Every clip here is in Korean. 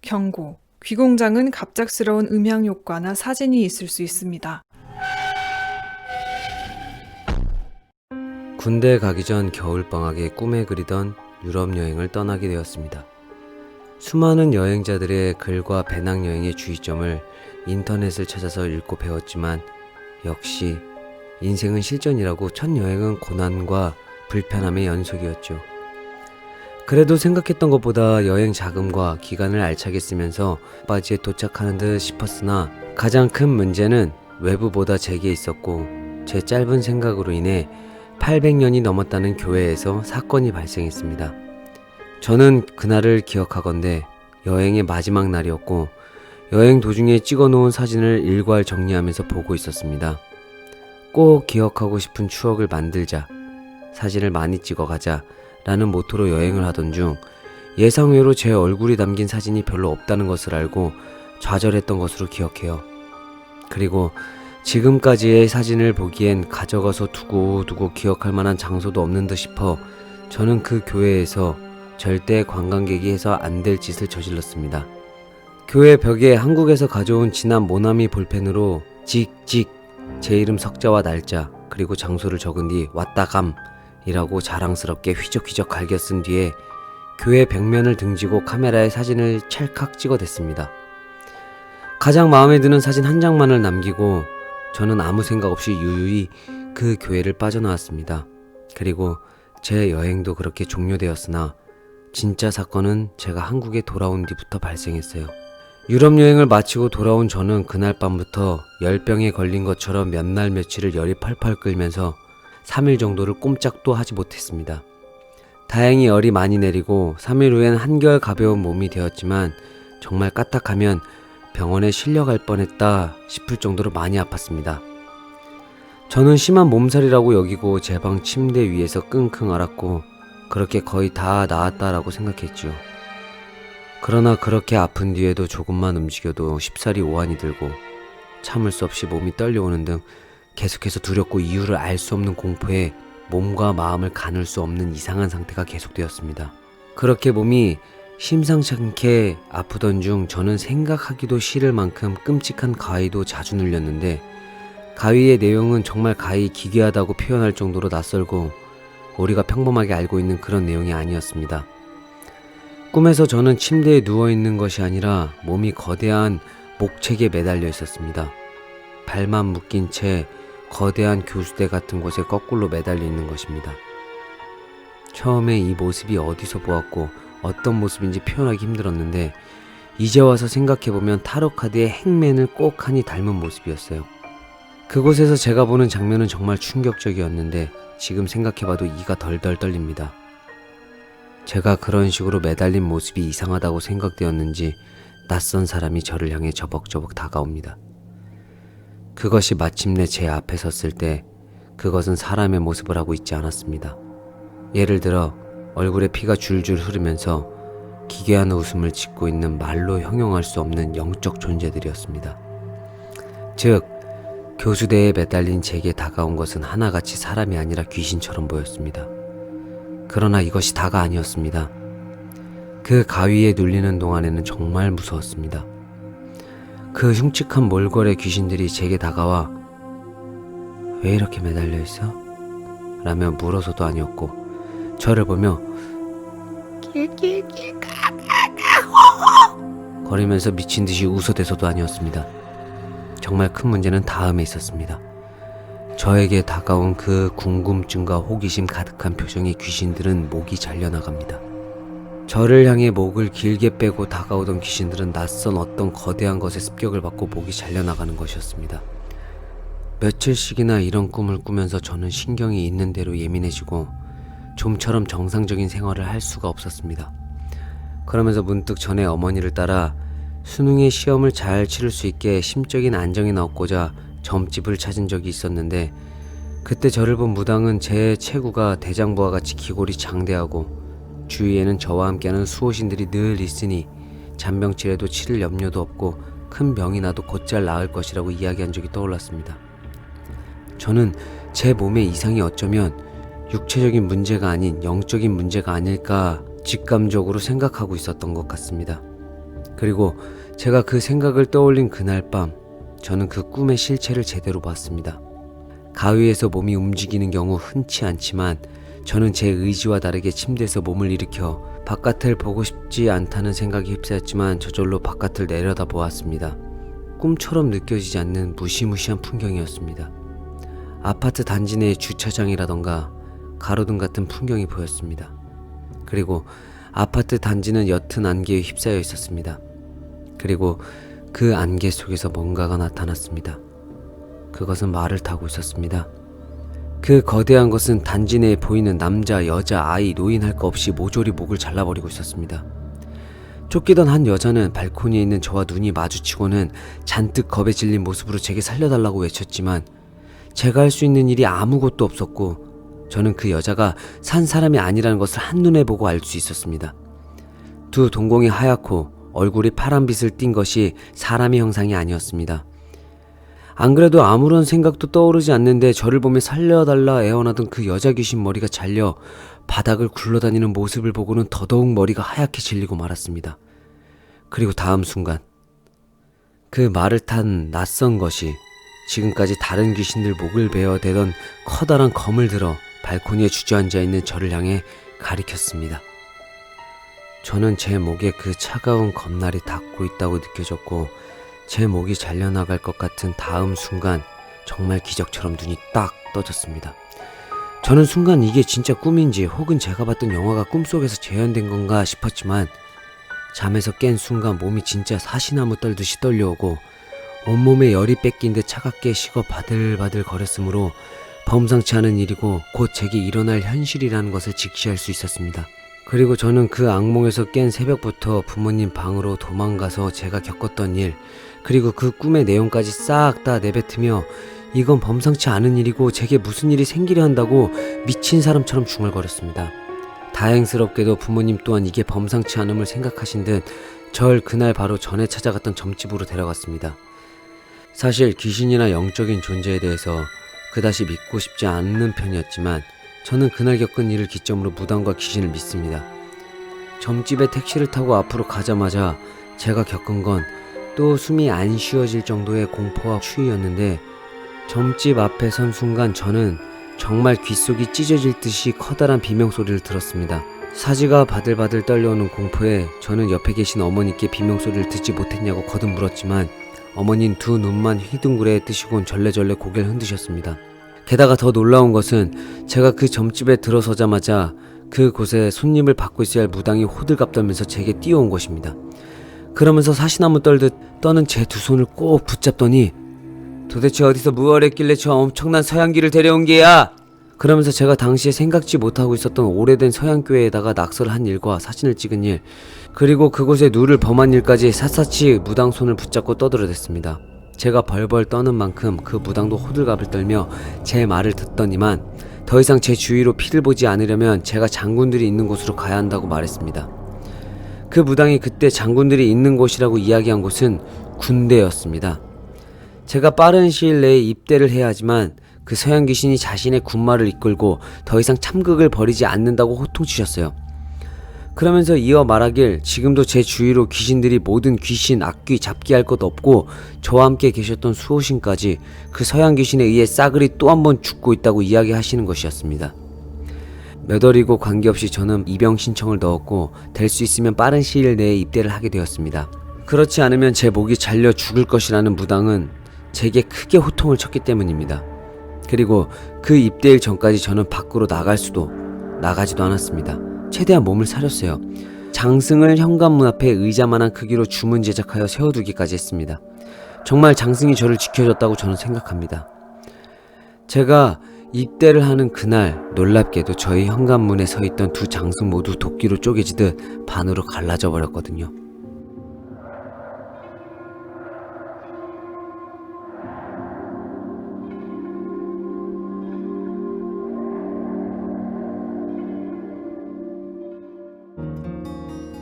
경고. 귀공장은 갑작스러운 음향 효과나 사진이 있을 수 있습니다. 군대 가기 전 겨울방학에 꿈에 그리던 유럽 여행을 떠나게 되었습니다. 수많은 여행자들의 글과 배낭여행의 주의점을 인터넷을 찾아서 읽고 배웠지만 역시 인생은 실전이라고 첫 여행은 고난과 불편함의 연속이었죠. 그래도 생각했던 것보다 여행 자금과 기간을 알차게 쓰면서 바지에 도착하는 듯 싶었으나 가장 큰 문제는 외부보다 제게 있었고 제 짧은 생각으로 인해 800년이 넘었다는 교회에서 사건이 발생했습니다. 저는 그날을 기억하건대 여행의 마지막 날이었고 여행 도중에 찍어놓은 사진을 일괄 정리하면서 보고 있었습니다. 꼭 기억하고 싶은 추억을 만들자, 사진을 많이 찍어가자 라는 모토로 여행을 하던 중 예상외로 제 얼굴이 담긴 사진이 별로 없다는 것을 알고 좌절했던 것으로 기억해요. 그리고 지금까지의 사진을 보기엔 가져가서 두고 기억할 만한 장소도 없는 듯 싶어 저는 그 교회에서 절대 관광객이 해서 안 될 짓을 저질렀습니다. 교회 벽에 한국에서 가져온 진한 모나미 볼펜으로 찍찍 제 이름 석자와 날짜 그리고 장소를 적은 뒤 왔다감 이라고 자랑스럽게 휘적휘적 갈겨 쓴 뒤에 교회 벽면을 등지고 카메라에 사진을 찰칵 찍어댔습니다. 가장 마음에 드는 사진 한 장만을 남기고 저는 아무 생각 없이 유유히 그 교회를 빠져나왔습니다. 그리고 제 여행도 그렇게 종료되었으나 진짜 사건은 제가 한국에 돌아온 뒤부터 발생했어요. 유럽 여행을 마치고 돌아온 저는 그날 밤부터 열병에 걸린 것처럼 몇 날 며칠을 열이 펄펄 끓면서 3일 정도를 꼼짝도 하지 못했습니다. 다행히 열이 많이 내리고 3일 후엔 한결 가벼운 몸이 되었지만 정말 까딱하면 병원에 실려갈 뻔했다 싶을 정도로 많이 아팠습니다. 저는 심한 몸살이라고 여기고 제 방 침대 위에서 끙끙 앓았고 그렇게 거의 다 나았다라고 생각했죠. 그러나 그렇게 아픈 뒤에도 조금만 움직여도 쉽사리 오한이 들고 참을 수 없이 몸이 떨려오는 등 계속해서 두렵고 이유를 알 수 없는 공포에 몸과 마음을 가눌 수 없는 이상한 상태가 계속되었습니다. 그렇게 몸이 심상치 않게 아프던 중 저는 생각하기도 싫을 만큼 끔찍한 가위도 자주 눌렸는데 가위의 내용은 정말 가히 기괴하다고 표현할 정도로 낯설고 우리가 평범하게 알고 있는 그런 내용이 아니었습니다. 꿈에서 저는 침대에 누워있는 것이 아니라 몸이 거대한 목책에 매달려 있었습니다. 발만 묶인 채 거대한 교수대 같은 곳에 거꾸로 매달려 있는 것입니다. 처음에 이 모습이 어디서 보았고 어떤 모습인지 표현하기 힘들었는데 이제 와서 생각해보면 타로카드의 행맨을 꼭 하니 닮은 모습이었어요. 그곳에서 제가 보는 장면은 정말 충격적이었는데 지금 생각해봐도 이가 덜덜 떨립니다. 제가 그런 식으로 매달린 모습이 이상하다고 생각되었는지 낯선 사람이 저를 향해 저벅저벅 다가옵니다. 그것이 마침내 제 앞에 섰을 때 그것은 사람의 모습을 하고 있지 않았습니다. 예를 들어 얼굴에 피가 줄줄 흐르면서 기괴한 웃음을 짓고 있는 말로 형용할 수 없는 영적 존재들이었습니다. 즉 교수대에 매달린 제게 다가온 것은 하나같이 사람이 아니라 귀신처럼 보였습니다. 그러나 이것이 다가 아니었습니다. 그 가위에 눌리는 동안에는 정말 무서웠습니다. 그 흉측한 몰골의 귀신들이 제게 다가와 왜 이렇게 매달려 있어? 라며 물어서도 아니었고 저를 보며 거리면서 미친 듯이 웃어대서도 아니었습니다. 정말 큰 문제는 다음에 있었습니다. 저에게 다가온 그 궁금증과 호기심 가득한 표정의 귀신들은 목이 잘려나갑니다. 저를 향해 목을 길게 빼고 다가오던 귀신들은 낯선 어떤 거대한 것에 습격을 받고 목이 잘려나가는 것이었습니다. 며칠씩이나 이런 꿈을 꾸면서 저는 신경이 있는 대로 예민해지고 좀처럼 정상적인 생활을 할 수가 없었습니다. 그러면서 문득 전에 어머니를 따라 수능의 시험을 잘 치를 수 있게 심적인 안정이나 얻고자 점집을 찾은 적이 있었는데 그때 저를 본 무당은 제 체구가 대장부와 같이 기골이 장대하고 주위에는 저와 함께하는 수호신들이 늘 있으니 잔병치레도 치를 염려도 없고 큰 병이 나도 곧잘 나을 것이라고 이야기한 적이 떠올랐습니다. 저는 제 몸의 이상이 어쩌면 육체적인 문제가 아닌 영적인 문제가 아닐까 직감적으로 생각하고 있었던 것 같습니다. 그리고 제가 그 생각을 떠올린 그날 밤, 저는 그 꿈의 실체를 제대로 봤습니다. 가위에서 몸이 움직이는 경우 흔치 않지만 저는 제 의지와 다르게 침대에서 몸을 일으켜 바깥을 보고 싶지 않다는 생각이 휩싸였지만 저절로 바깥을 내려다 보았습니다. 꿈처럼 느껴지지 않는 무시무시한 풍경이었습니다. 아파트 단지 내의 주차장이라던가 가로등 같은 풍경이 보였습니다. 그리고 아파트 단지는 옅은 안개에 휩싸여 있었습니다. 그리고 그 안개 속에서 뭔가가 나타났습니다. 그것은 말을 타고 있었습니다. 그 거대한 것은 단지 내에 보이는 남자, 여자, 아이, 노인 할 것 없이 모조리 목을 잘라버리고 있었습니다. 쫓기던 한 여자는 발코니에 있는 저와 눈이 마주치고는 잔뜩 겁에 질린 모습으로 제게 살려달라고 외쳤지만 제가 할 수 있는 일이 아무것도 없었고 저는 그 여자가 산 사람이 아니라는 것을 한눈에 보고 알 수 있었습니다. 두 동공이 하얗고 얼굴이 파란빛을 띤 것이 사람의 형상이 아니었습니다. 안 그래도 아무런 생각도 떠오르지 않는데 저를 보며 살려달라 애원하던 그 여자 귀신 머리가 잘려 바닥을 굴러다니는 모습을 보고는 더더욱 머리가 하얗게 질리고 말았습니다. 그리고 다음 순간 그 말을 탄 낯선 것이 지금까지 다른 귀신들 목을 베어대던 커다란 검을 들어 발코니에 주저앉아 있는 저를 향해 가리켰습니다. 저는 제 목에 그 차가운 검날이 닿고 있다고 느껴졌고 제 목이 잘려나갈 것 같은 다음 순간 정말 기적처럼 눈이 딱 떠졌습니다. 저는 순간 이게 진짜 꿈인지 혹은 제가 봤던 영화가 꿈속에서 재현된 건가 싶었지만 잠에서 깬 순간 몸이 진짜 사시나무 떨듯이 떨려오고 온몸에 열이 뺏긴 듯 차갑게 식어 바들바들 거렸으므로 범상치 않은 일이고 곧 제게 일어날 현실이라는 것을 직시할 수 있었습니다. 그리고 저는 그 악몽에서 깬 새벽부터 부모님 방으로 도망가서 제가 겪었던 일, 그리고 그 꿈의 내용까지 싹 다 내뱉으며 이건 범상치 않은 일이고 제게 무슨 일이 생기려 한다고 미친 사람처럼 중얼거렸습니다. 다행스럽게도 부모님 또한 이게 범상치 않음을 생각하신 듯 절 그날 바로 전에 찾아갔던 점집으로 데려갔습니다. 사실 귀신이나 영적인 존재에 대해서 그다지 믿고 싶지 않는 편이었지만 저는 그날 겪은 일을 기점으로 무당과 귀신을 믿습니다. 점집에 택시를 타고 앞으로 가자마자 제가 겪은 건 또 숨이 안 쉬어질 정도의 공포와 추위였는데 점집 앞에 선 순간 저는 정말 귓속이 찢어질 듯이 커다란 비명소리를 들었습니다. 사지가 바들바들 떨려오는 공포에 저는 옆에 계신 어머니께 비명소리를 듣지 못했냐고 거듭 물었지만 어머니는 두 눈만 휘둥그레 뜨시곤 절레절레 고개를 흔드셨습니다. 게다가 더 놀라운 것은 제가 그 점집에 들어서자마자 그곳에 손님을 받고 있어야 할 무당이 호들갑 떨면서 제게 뛰어온 것입니다. 그러면서 사시나무 떨듯 떠는 제 두 손을 꼭 붙잡더니 도대체 어디서 무얼 했길래 저 엄청난 서양기를 데려온 게야? 그러면서 제가 당시에 생각지 못하고 있었던 오래된 서양교회에다가 낙서를 한 일과 사진을 찍은 일, 그리고 그곳에 누를 범한 일까지 샅샅이 무당 손을 붙잡고 떠들어댔습니다. 제가 벌벌 떠는 만큼 그 무당도 호들갑을 떨며 제 말을 듣더니만 더 이상 제 주위로 피를 보지 않으려면 제가 장군들이 있는 곳으로 가야 한다고 말했습니다. 그 무당이 그때 장군들이 있는 곳이라고 이야기한 곳은 군대였습니다. 제가 빠른 시일 내에 입대를 해야 하지만 그 서양 귀신이 자신의 군마를 이끌고 더 이상 참극을 벌이지 않는다고 호통치셨어요. 그러면서 이어 말하길 지금도 제 주위로 귀신들이 모든 귀신, 악귀, 잡기할 것 없고 저와 함께 계셨던 수호신까지 그 서양 귀신에 의해 싸그리 또 한 번 죽고 있다고 이야기하시는 것이었습니다. 몇 월이고 관계없이 저는 입영 신청을 넣었고 될 수 있으면 빠른 시일 내에 입대를 하게 되었습니다. 그렇지 않으면 제 목이 잘려 죽을 것이라는 무당은 제게 크게 호통을 쳤기 때문입니다. 그리고 그 입대일 전까지 저는 밖으로 나가지도 않았습니다. 최대한 몸을 사렸어요. 장승을 현관문 앞에 의자만한 크기로 주문 제작하여 세워두기까지 했습니다. 정말 장승이 저를 지켜줬다고 저는 생각합니다. 제가 입대를 하는 그날 놀랍게도 저희 현관문에 서 있던 두 장승 모두 도끼로 쪼개지듯 반으로 갈라져 버렸거든요.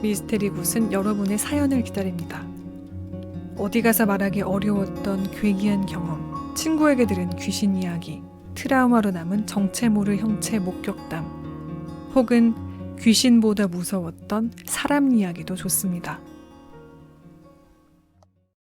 미스테리 굿은 여러분의 사연을 기다립니다. 어디 가서 말하기 어려웠던 괴기한 경험, 친구에게 들은 귀신 이야기, 트라우마로 남은 정체 모를 형체 목격담, 혹은 귀신보다 무서웠던 사람 이야기도 좋습니다.